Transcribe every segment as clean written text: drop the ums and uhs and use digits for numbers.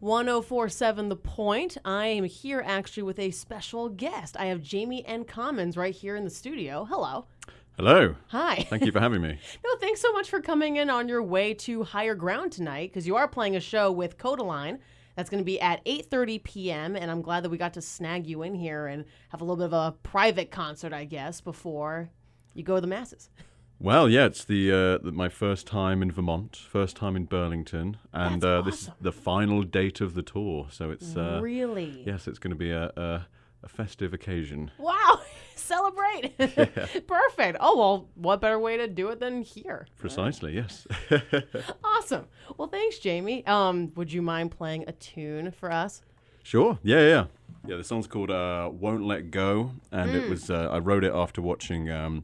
1047 The Point. I am here actually with a special guest. I have Jaime N Commons right here in the studio. Hello. Hello. Hi. Thank you for having me. No, thanks so much for coming in on your way to Higher Ground tonight, because you are playing a show with Codaline. That's going to be at 8:30 p.m., and I'm glad that we got to snag you in here and have a little bit of a private concert, I guess, before you go to the masses. Well, yeah, it's my first time in Vermont, first time in Burlington, and That's this is awesome. the final date of the tour. So it's Really? yes, it's going to be a festive occasion. Wow. Celebrate. Yeah. Perfect. Oh, well, what better way to do it than here? Precisely, yes. Awesome. Well, thanks, Jaime. Would you mind playing a tune for us? Sure. Yeah. The song's called "Won't Let Go," and it was I wrote it after watching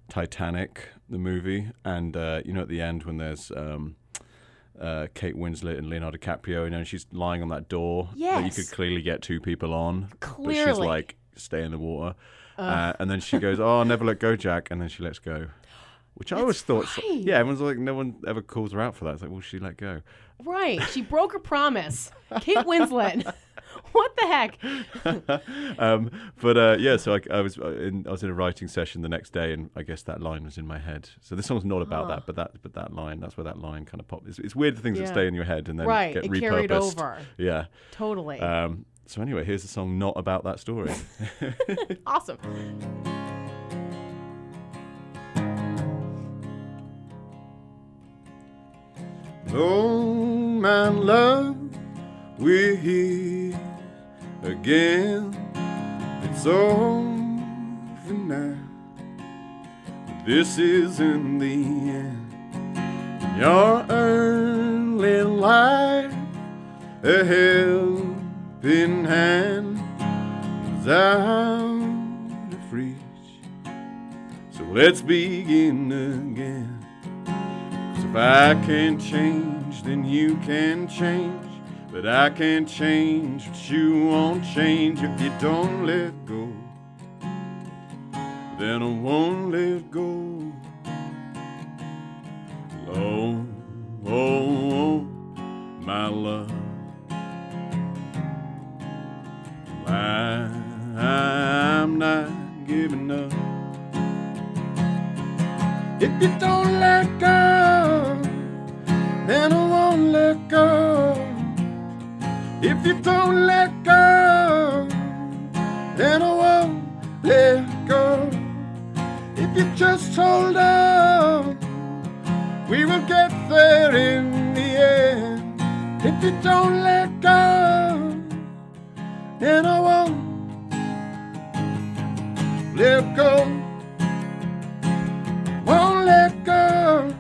Titanic, the movie, and at the end when there's Kate Winslet and Leonardo DiCaprio, and she's lying on that door that you Yes. could clearly get two people on, but she's Clearly. like, stay in the water, and then she goes, "Oh, never let go, Jack," and then she lets go, which I always thought, right. yeah, everyone's like, no one ever calls her out for that. It's like, well, she let go. Right. She broke her promise. Kate Winslet. What the heck? So I was in a writing session the next day, and I guess that line was in my head. So this song's not about that, but that line, that's where that line kind of popped. It's weird, the things that Yeah. stay in your head and then Right. get It repurposed. carried over. Yeah. Totally. So anyway, here's a song not about that story. Awesome. Oh, my love, we're here again. It's over now. This isn't the end. Your early life, a helping hand was out of reach. So let's begin again. If I can't change, then you can change. But I can't change what you won't change. If you don't let go, then I won't let go. Oh, oh, my love, I'm not giving up. If you don't let go, then I won't let go. If you don't let go, then I won't let go. If you just hold on, we will get there in the end. If you don't let go, then I won't let go. Won't let go,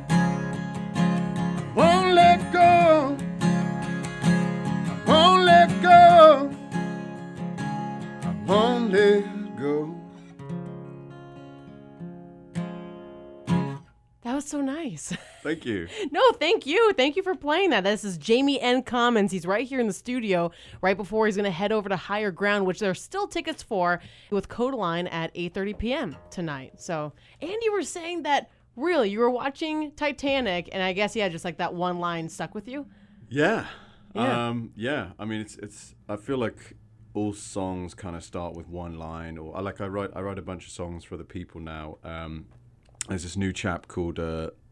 won't let go, won't let go, I won't let go. That was so nice. Thank you. No, thank you. Thank you for playing that. This is Jaime N Commons. He's right here in the studio right before he's going to head over to Higher Ground, which there are still tickets for with Codaline at 8:30 p.m. tonight. So, and you were saying that really you were watching Titanic, and I guess, yeah, just like that one line stuck with you. Yeah. Yeah. I mean, it's. I feel like all songs kind of start with one line, or I write a bunch of songs for other people now. There's this new chap called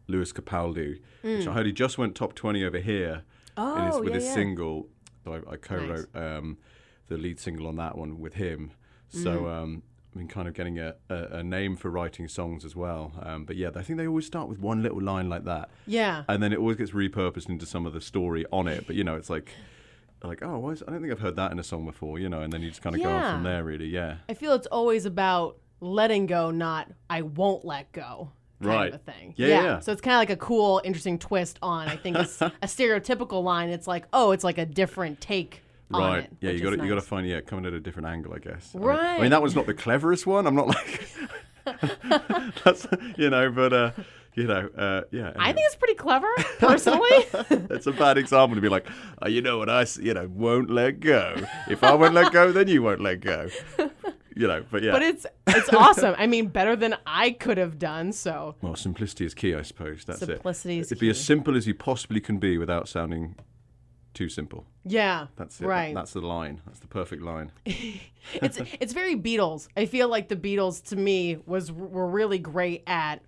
Lewis Capaldi, which I heard he just went top 20 over here with his single. So I co-wrote the lead single on that one with him. So I've been kind of getting a name for writing songs as well. But yeah, I think they always start with one little line like that. Yeah. And then it always gets repurposed into some of the story on it. But, it's like, oh, I don't think I've heard that in a song before, and then you just kind of go off from there, really, yeah. I feel it's always about letting go, not I won't let go. Kind of a thing. Yeah. So it's kind of like a cool, interesting twist on, I think it's a stereotypical line. It's like, oh, it's like a different take on it. Yeah, you got to find coming at a different angle, I guess. Right. I mean that was not the cleverest one. I'm not like that's but yeah. I think it's pretty clever, personally. It's a bad example to be like, won't let go. If I won't let go, then you won't let go. But yeah. But it's awesome. I mean, better than I could have done. So. Well, simplicity is key, I suppose. That's Simplicity is It'd be key. as simple as you possibly can be without sounding too simple. Yeah. That's it. Right. That's the line. That's the perfect line. It's very Beatles. I feel like the Beatles to me were really great at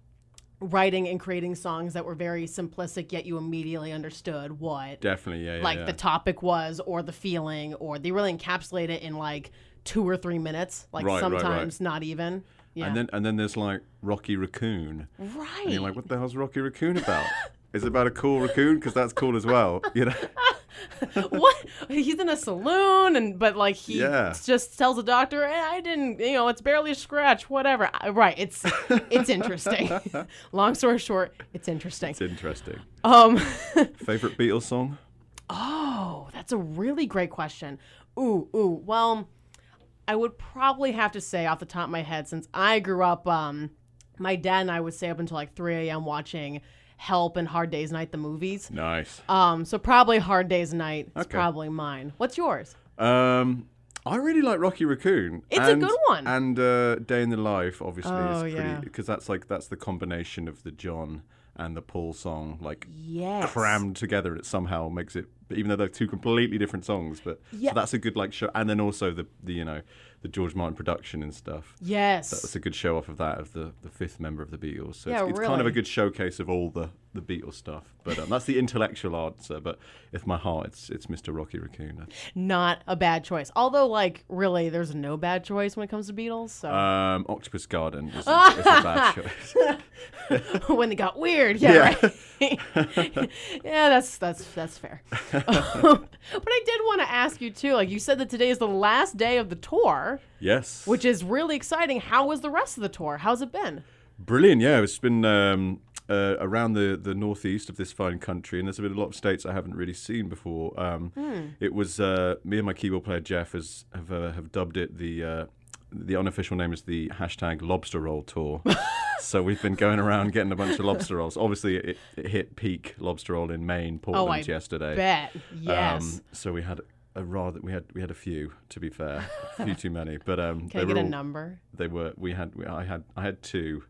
writing and creating songs that were very simplistic, yet you immediately understood what Definitely, yeah. the topic was or the feeling, or they really encapsulate it in like 2 or 3 minutes, like sometimes not even. Yeah. And then there's like Rocky Raccoon. Right. And you're like, what the hell's Rocky Raccoon about? Is it about a cool raccoon? Because that's cool as well, you know. What? He's in a saloon, but like he just tells the doctor, I didn't, it's barely a scratch, whatever. Right. It's interesting. Long story short, it's interesting. It's interesting. Favorite Beatles song? Oh, that's a really great question. Ooh. Well, I would probably have to say off the top of my head, since I grew up, my dad and I would stay up until like 3 a.m. watching Help and Hard Day's Night, the movies. Nice. So probably Hard Day's Night is probably mine. What's yours? I really like Rocky Raccoon. It's a good one. And Day in the Life, obviously, is pretty, because that's the combination of the John and the Paul song, crammed together. It somehow makes it, even though they're two completely different songs, but so that's a good show. And then also the George Martin production and stuff. Yes, that's a good show off of that, of the fifth member of the Beatles. So it's really kind of a good showcase of all the Beatles stuff. But that's the intellectual answer. But if my heart, it's Mr. Rocky Raccoon. Not a bad choice. Although, really, there's no bad choice when it comes to Beatles. So. Octopus Garden is a bad choice. When they got weird, right. Yeah, that's fair. But I did want to ask you too. Like you said that today is the last day of the tour. Yes. Which is really exciting. How was the rest of the tour? How's it been? Brilliant. Yeah, it's been around the northeast of this fine country, and there's been a lot of states I haven't really seen before. It was me and my keyboard player Jeff have dubbed it the unofficial name is the #Lobster Roll Tour. So we've been going around getting a bunch of lobster rolls. Obviously, it hit peak lobster roll in Maine, Portland yesterday. Bet. Yes. So we had a few, to be fair, a few too many. But can I get a number? I had 2.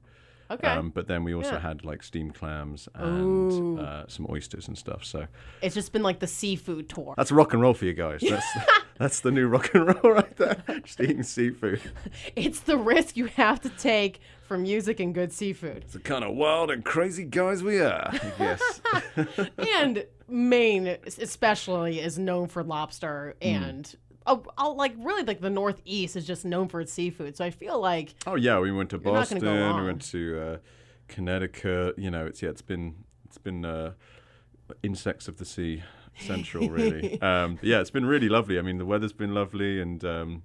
Okay. But then we also had steamed clams and some oysters and stuff. So it's just been the seafood tour. That's rock and roll for you guys. That's the new rock and roll right there. Just eating seafood. It's the risk you have to take for music and good seafood. It's the kind of wild and crazy guys we are, I guess. And Maine especially is known for lobster and really the Northeast is just known for its seafood. So I feel like we went to Boston, we went to Connecticut. It's been insects of the sea central really. It's been really lovely. I mean, the weather's been lovely and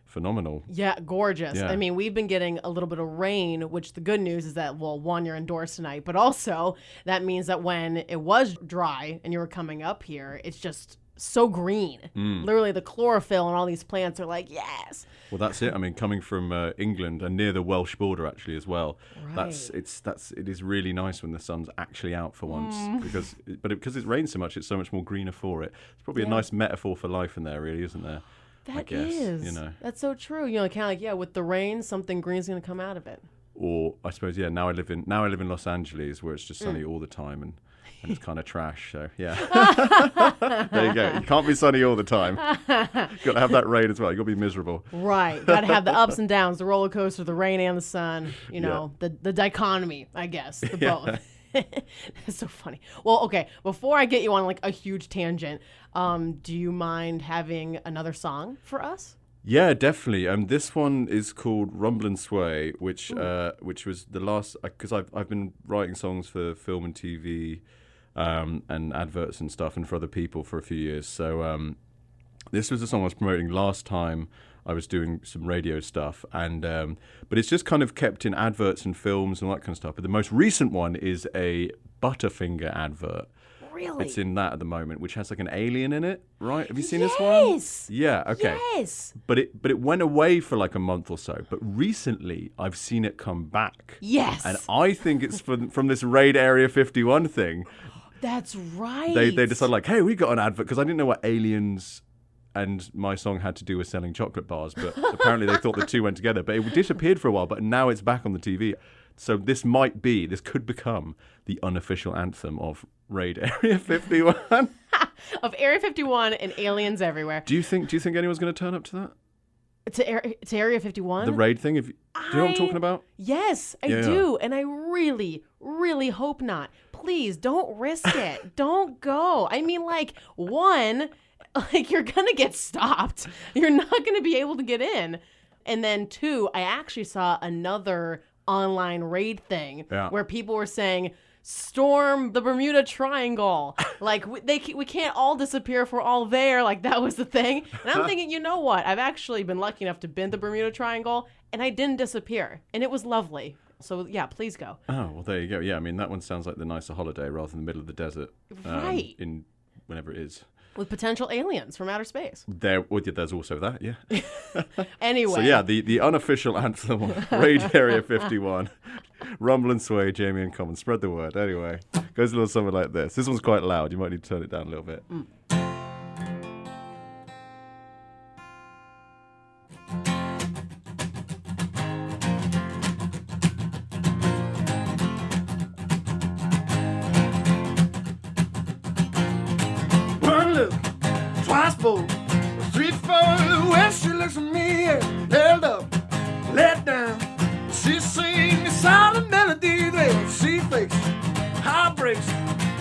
phenomenal. Yeah, gorgeous. Yeah. I mean, we've been getting a little bit of rain, which the good news is that, one, you're indoors tonight, but also that means that when it was dry and you were coming up here, it's just so green. Literally the chlorophyll and all these plants are yes. Well, that's it. I mean, coming from England and near the Welsh border actually as well. Right. It is really nice when the sun's actually out for once because it rains so much, it's so much more greener for it. It's probably a nice metaphor for life in there, really, isn't there? That is. That's so true. Kind of with the rain, something green's going to come out of it. Or I suppose, now I live in Los Angeles where it's just sunny all the time and it's kind of trash. So there you go. You can't be sunny all the time. You've got to have that rain as well. You've got to be miserable. Right. Got to have the ups and downs, the roller coaster, the rain and the sun. The dichotomy, I guess, the both. That's so funny. Well, okay, before I get you on a huge tangent, do you mind having another song for us? Yeah, definitely. This one is called Rumble and Sway, which was the last, because I've been writing songs for film and TV and adverts and stuff and for other people for a few years. So this was the song I was promoting last time I was doing some radio stuff, and but it's just kind of kept in adverts and films and all that kind of stuff. But the most recent one is a Butterfinger advert. Really? It's in that at the moment, which has an alien in it, right? Have you seen this one? Yes. Yeah. Okay. Yes. But it went away for a month or so. But recently, I've seen it come back. Yes. And I think it's from this Raid Area 51 thing. That's right. They decided hey, we got an advert because I didn't know what aliens and my song had to do with selling chocolate bars, but apparently they thought the two went together. But it disappeared for a while, but now it's back on the TV. So this could become the unofficial anthem of Raid Area 51. Of Area 51 and aliens everywhere. Do you think anyone's going to turn up to that? To Area 51? The raid thing? Do you know what I'm talking about? Yes, I do. And I really, really hope not. Please, don't risk it. Don't go. I mean, one, you're going to get stopped. You're not going to be able to get in. And then two, I actually saw another online raid thing where people were saying, storm the Bermuda Triangle. We can't all disappear if we're all there. That was the thing. And I'm thinking, you know what? I've actually been lucky enough to been the Bermuda Triangle, and I didn't disappear. And it was lovely. So, yeah, please go. Oh, well, there you go. Yeah, I mean, that one sounds like the nicer holiday rather than the middle of the desert. Right. In whenever it is. With potential aliens from outer space. There's also that, yeah. Anyway. So, yeah, the unofficial anthem of Raid Area 51. Rumble and sway, Jaime N Commons. Spread the word. Anyway, goes a little something like this. This one's quite loud. You might need to turn it down a little bit. One look, twice bold, 3, 4, when she looks at me, held up, let down. She sings silent melodies, well, she fakes, heartbreaks.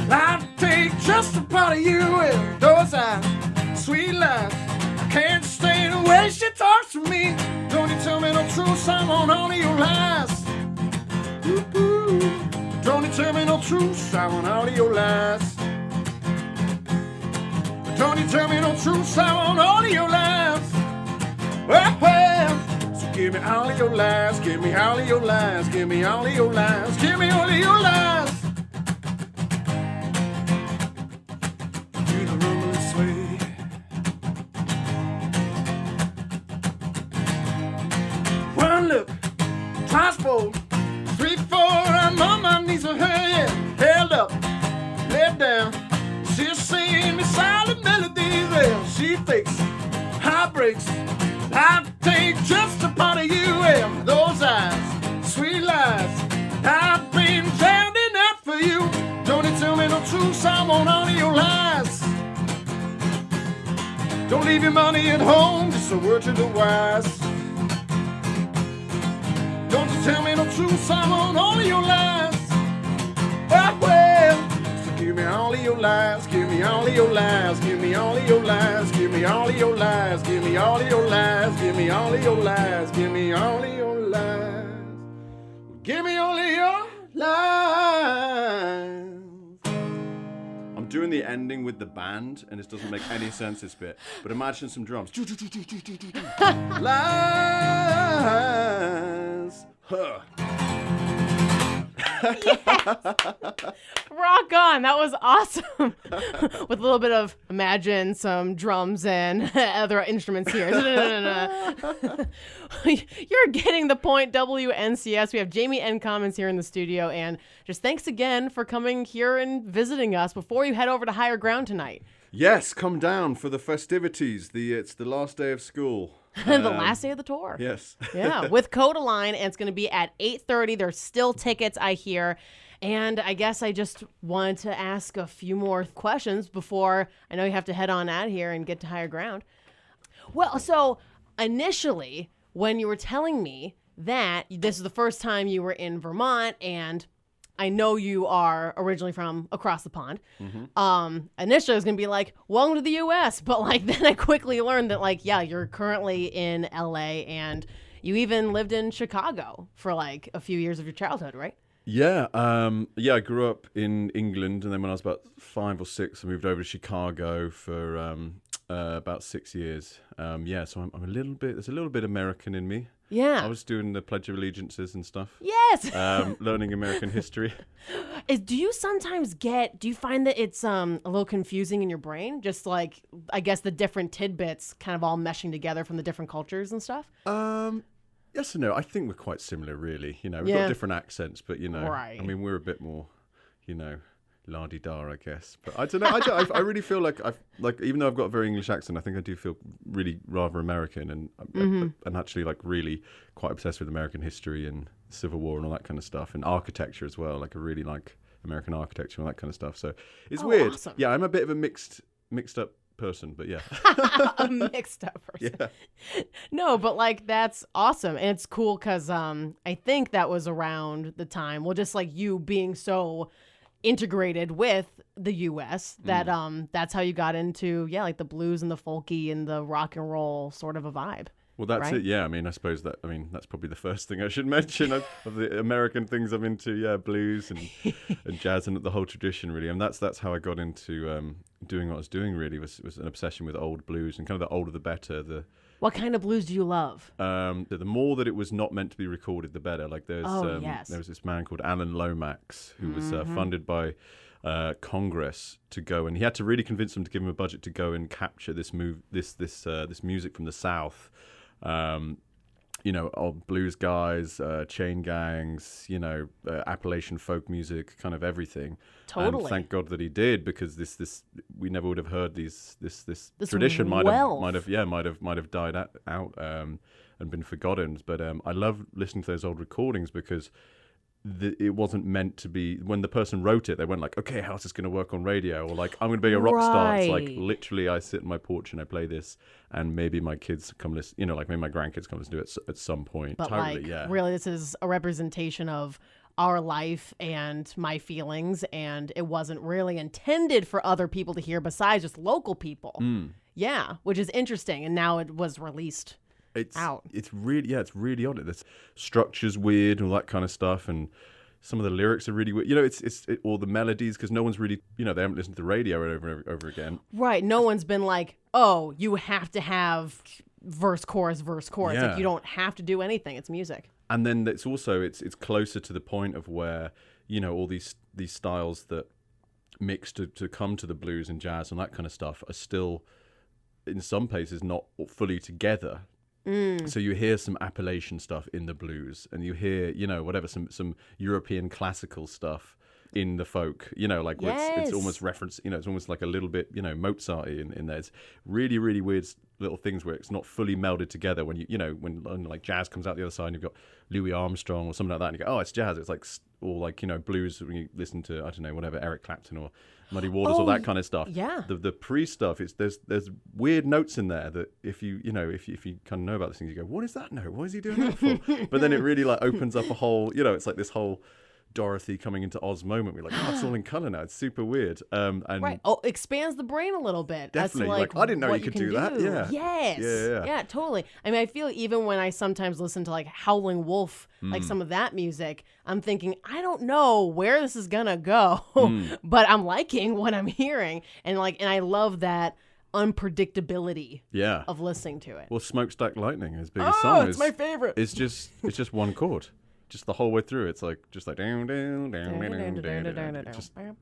I'll take just a part of you with those eyes, sweet lies. I can't stand the way she talks to me. Don't you tell me no truth, I won't honor your lies. Ooh, don't you tell me no truth, I won't honor your lies. Don't you tell me no truth, I won't honor your lies. Well, so give me all of your lies, give me all of your lies, give me all of your lies, give me all of your lies. Do the rumbling sway. One look, twice bold, 3, 4, I'm on my knees for her, yeah. Held up, let down. She's singing me silent melodies, well, she fakes, heartbreaks. I take just a part of you, well, those eyes, sweet lies. I've been drowned enough for you. Don't you tell me no truth, I won't honor your lies. Don't leave your money at home, just a word to the wise. Don't you tell me no truth, I won't honor your lies. Well, give me all of your lies, give me all of your lies, give me all of your lies, give me all of your lies, give me all of your lies, give me all of your lies, give me all of your lies, give me all of your lies. I'm doing the ending with the band, and this doesn't make any sense, this bit. But imagine some drums. Lies. Huh. Rock on. That was awesome. With a little bit of imagine some drums and other instruments here. You're getting the point, WNCS. We have Jaime N Commons here in the studio. And just thanks again for coming here and visiting us before you head over to Higher Ground tonight. Yes, come down for the festivities. It's the last day of school. The last day of the tour. Yes. Yeah, with Codaline, and it's going to be at 8:30. There's still tickets, I hear. And I guess I just wanted to ask a few more questions before I know you have to head on out here and get to Higher Ground. Well, so initially, when you were telling me that this is the first time you were in Vermont, and I know you are originally from across the pond. Mm-hmm. Initially, I was going to be like, welcome to the U.S. But then I quickly learned that, you're currently in L.A. and you even lived in Chicago for a few years of your childhood, right? Yeah. I grew up in England, and then when I was about 5 or 6, I moved over to Chicago for about 6 years. So I'm a little bit, there's a little bit American in me. Yeah. I was doing the Pledge of Allegiances and stuff. Yes. Learning American history. Do you find that it's a little confusing in your brain? Just I guess the different tidbits kind of all meshing together from the different cultures and stuff? Yes and no. I think we're quite similar, really. We've got different accents, but, Right. I mean, we're a bit more, la-di-da, I guess. But I don't know. I really feel like even though I've got a very English accent, I think I do feel really rather American, and actually like really quite obsessed with American history and Civil War and all that kind of stuff, and architecture as well. Like I really like American architecture and all that kind of stuff. So it's weird. Awesome. Yeah, I'm a bit of a mixed up person, but yeah. A mixed up person. Yeah. No, but like that's awesome. And it's cool because I think that was around the time, well, just like you being so integrated with the US that that's how you got into like the blues and the folky and the rock and roll sort of a vibe. Well, that's right? it. Yeah, I mean, I suppose that's probably the first thing I should mention of the American things I'm into. Yeah, blues and jazz and the whole tradition, really. And that's how I got into doing what I was doing. Really, was an obsession with old blues, and kind of the older the better. What kind of blues do you love? The more that it was not meant to be recorded, the better. Like there was this man called Alan Lomax who was funded by Congress to go, and he had to really convince them to give him a budget to go and capture this music from the South. Old blues guys, chain gangs, Appalachian folk music, kind of everything. Totally. And thank God that he did, because this we never would have heard this tradition might have died out and been forgotten. But I love listening to those old recordings because it wasn't meant to be. When the person wrote it, they weren't like, okay, how's this going to work on radio? Or like, I'm going to be a rock star. It's like, literally, I sit on my porch and I play this, and maybe my kids come listen, like maybe my grandkids come listen to it at some point. But totally, really, this is a representation of our life and my feelings, and it wasn't really intended for other people to hear besides just local people. Yeah, which is interesting. And now it was released. It's really odd. The structure's weird and all that kind of stuff, and some of the lyrics are really weird. It's all the melodies, because no one's really, they haven't listened to the radio over and over again. Right. No one's been like, oh, you have to have verse, chorus, verse, chorus. Yeah. Like you don't have to do anything. It's music. And then it's also it's closer to the point of where all these styles that mix to come to the blues and jazz and that kind of stuff are still in some places not fully together. So you hear some Appalachian stuff in the blues, and you hear, some European classical stuff in the folk, it's almost reference, it's almost like a little bit, Mozart-y in there. It's really, really weird little things where it's not fully melded together when when like jazz comes out the other side and you've got Louis Armstrong or something like that, and you go, oh, it's jazz. It's like, or like, blues when you listen to, I don't know, whatever, Eric Clapton or Muddy Waters or that kind of stuff. Yeah. The pre-stuff, there's weird notes in there that if you kind of know about these things, you go, what is that note? What is he doing that for? But then it really like opens up a whole, it's like this whole Dorothy coming into Oz moment. We're like, oh, it's all in color now. It's super weird. And right. Oh, expands the brain a little bit. Definitely. That's I didn't know you could do that. Yeah. Yes. Yeah, totally. I mean, I feel even when I sometimes listen to like Howlin' Wolf, like some of that music, I'm thinking, I don't know where this is gonna go, but I'm liking what I'm hearing, and I love that unpredictability of listening to it. Well, Smokestack Lightning, his biggest song, it's my favorite. It's just one chord. Just the whole way through, it's like down, down, down, down, down, down.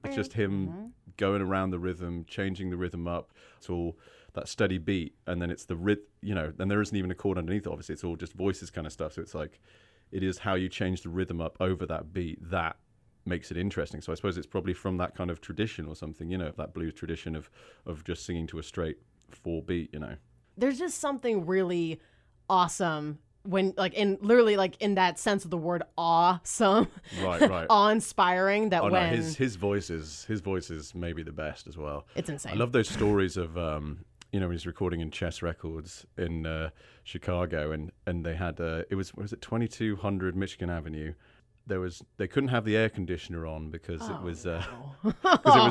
It's just him going around the rhythm, changing the rhythm up to all that steady beat, and then it's the then there isn't even a chord underneath. Obviously, it's all just voices kind of stuff. So it's like it is how you change the rhythm up over that beat that makes it interesting. So I suppose it's probably from that kind of tradition or something, that blues tradition of just singing to a straight 4 beat. There's just something really awesome. When literally in that sense of the word awesome, right, awe-inspiring. That when no, his voice is maybe the best as well. It's insane. I love those stories of when he's recording in Chess Records in Chicago, and they had was it 2200 Michigan Avenue. They couldn't have the air conditioner on because it was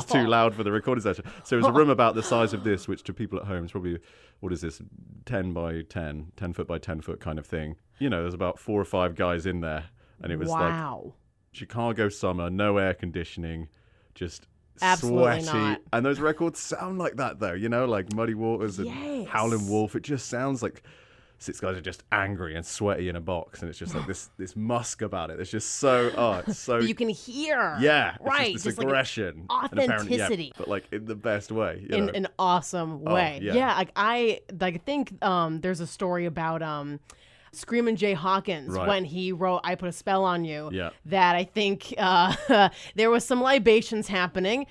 too loud for the recording session. So it was a room about the size of this, which to people at home is probably, what is this, 10 by 10 foot by 10 foot kind of thing. There's about 4 or 5 guys in there, and it was like Chicago summer, no air conditioning, just absolutely sweaty. Not. And those records sound like that though, like Muddy Waters and Howlin' Wolf. It just sounds like 6 guys are just angry and sweaty in a box, and it's just like this musk about it. It's just so it's so you can hear. Yeah, right. It's just aggression, like authenticity, but like in the best way, in an awesome way. Yeah. I think there's a story about Screamin' Jay Hawkins Right. when he wrote I Put a Spell on You. Yeah. That I think there was some libations happening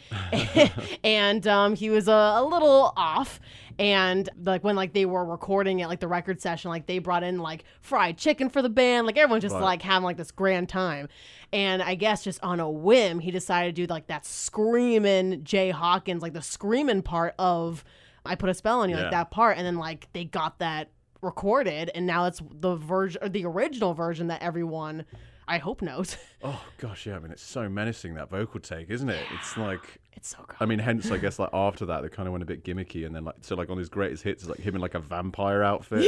and he was a little off. And like when like they were recording it, like the record session, like they brought in like fried chicken for the band, like everyone just Right. like having like this grand time. And I guess just on a whim, he decided to do like that screaming Jay Hawkins, like the screaming part of I Put a Spell on You, like Yeah. that part. And then like they got that recorded, and now it's the version or the original version that everyone I hope knows. Oh gosh, yeah. I mean, it's so menacing, that vocal take, isn't it? It's like, It's so good. I mean, hence I guess like after that they kind of went a bit gimmicky, and then like so like on his greatest hits, it's like him in like a vampire outfit,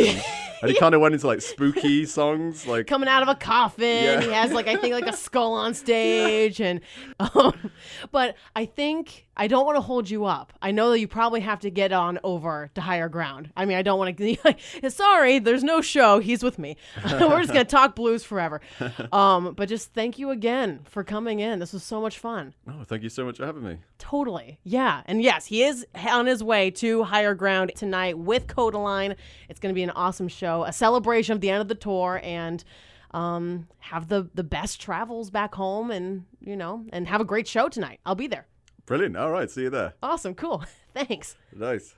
and he kind of went into like spooky songs, like Coming out of a coffin. Yeah. He has like I think like a skull on stage, and but I think I don't want to hold you up. I know that you probably have to get on over to higher ground. I mean, I don't want to. Like, sorry, there's no show. He's with me. We're just gonna talk blues forever. But just thank you again for coming in. This was so much fun. oh, thank you so much for having me. Totally. Yeah. And yes, he is on his way to Higher Ground tonight with Codaline. It's going to be an awesome show, a celebration of the end of the tour, and have the best travels back home, and, you know, and have a great show tonight. I'll be there. Brilliant. All right, see you there. Awesome. Cool. Thanks. Nice.